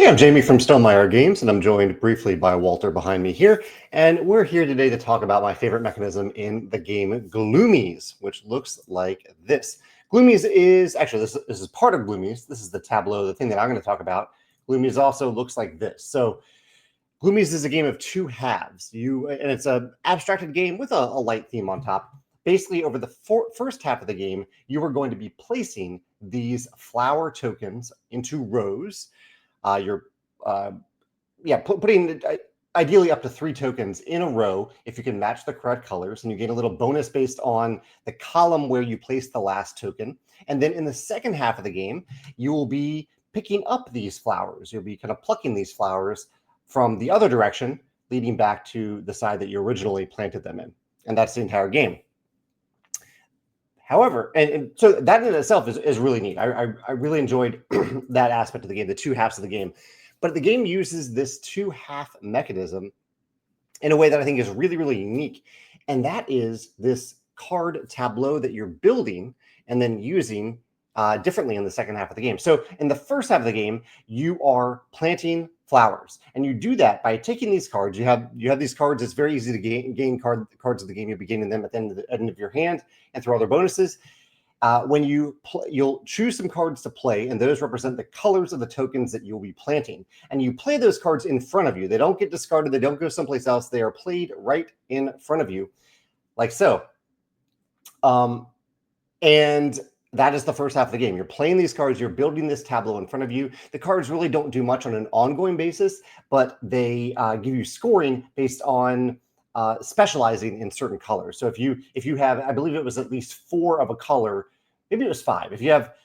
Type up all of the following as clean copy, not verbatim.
Hey, I'm Jamey from Stonemeyer Games, and I'm joined briefly by Walter behind me here. And we're here today to talk about my favorite mechanism in the game, Gloomies, which looks like this. Gloomies is, actually, this is part of Gloomies. This is the tableau, the thing that I'm going to talk about. Gloomies also looks like this. So Gloomies is a game of two halves. And it's an abstracted game with a light theme on top. Basically, over the first half of the game, you are going to be placing these flower tokens into rows. Putting ideally up to 3 tokens in a row if you can match the correct colors, and you get a little bonus based on the column where you place the last token. And then in the second half of the game, you will be picking up these flowers. You'll be kind of plucking these flowers from the other direction, leading back to the side that you originally planted them in. And that's the entire game. However, and so that in itself is really neat. I really enjoyed that aspect of the game, the two halves of the game. But the game uses this two-half mechanism in a way that I think is really, really unique. And that is this card tableau that you're building and then using differently in the second half of the game. So in the first half of the game, you are planting flowers, and you do that by taking these cards. You have these cards. It's very easy to gain cards of the game. You'll be gaining them at the end of your hand and through other bonuses. When you'll choose some cards to play, and those represent the colors of the tokens that you'll be planting. And you play those cards in front of you. They don't get discarded. They don't go someplace else. They are played right in front of you, like so. And that is the first half of the game. You're playing these cards. You're building this tableau in front of you. The cards really don't do much on an ongoing basis, but they give you scoring based on specializing in certain colors. So if you have, I believe it was at least 4 of a color, maybe it was 5. If you have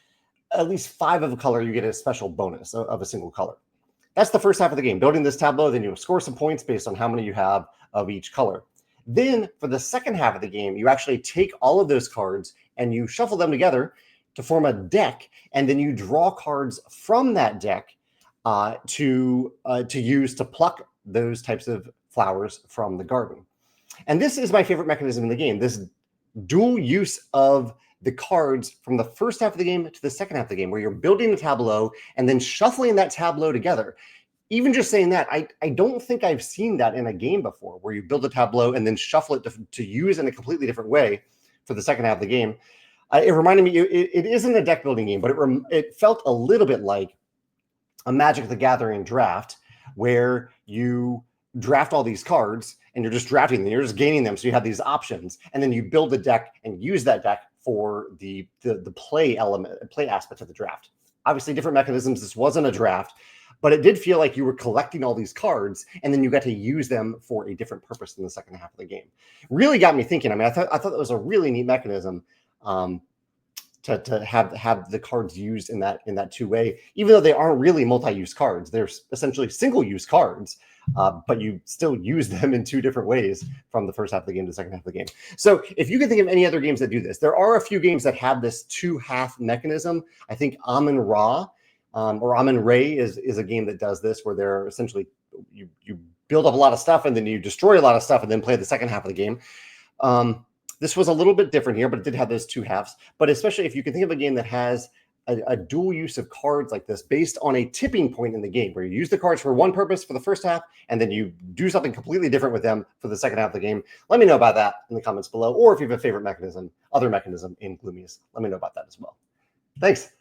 at least 5 of a color, you get a special bonus of a single color. That's the first half of the game, building this tableau. Then you score some points based on how many you have of each color. Then for the second half of the game, you actually take all of those cards and you shuffle them together to form a deck, and then you draw cards from that deck to use to pluck those types of flowers from the garden. And this is my favorite mechanism in the game, this dual use of the cards from the first half of the game to the second half of the game, where you're building a tableau and then shuffling that tableau together. Even just saying that, I don't think I've seen that in a game before, where you build a tableau and then shuffle it to use in a completely different way for the second half of the game. It reminded me, it isn't a deck building game, but it felt a little bit like a Magic the Gathering draft, where you draft all these cards and you're just drafting them, you're just gaining them. So you have these options, and then you build the deck and use that deck for the play aspect of the draft. Obviously different mechanisms. This wasn't a draft, but it did feel like you were collecting all these cards, and then you got to use them for a different purpose in the second half of the game. Really got me thinking. I mean, I thought that was a really neat mechanism to have the cards used in that two-way, even though they aren't really multi-use cards. They're essentially single-use cards, but you still use them in 2 different ways from the first half of the game to the second half of the game. So if you can think of any other games that do this, there are a few games that have this two-half mechanism. I think Amun-Ra or Amun-Re is a game that does this, where they're essentially you build up a lot of stuff and then you destroy a lot of stuff and then play the second half of the game. This was a little bit different here, but it did have those 2 halves. But especially if you can think of a game that has a dual use of cards like this, based on a tipping point in the game, where you use the cards for one purpose for the first half, and then you do something completely different with them for the second half of the game. Let me know about that in the comments below, or if you have a favorite mechanism, other mechanism in Gloomies, let me know about that as well. Thanks.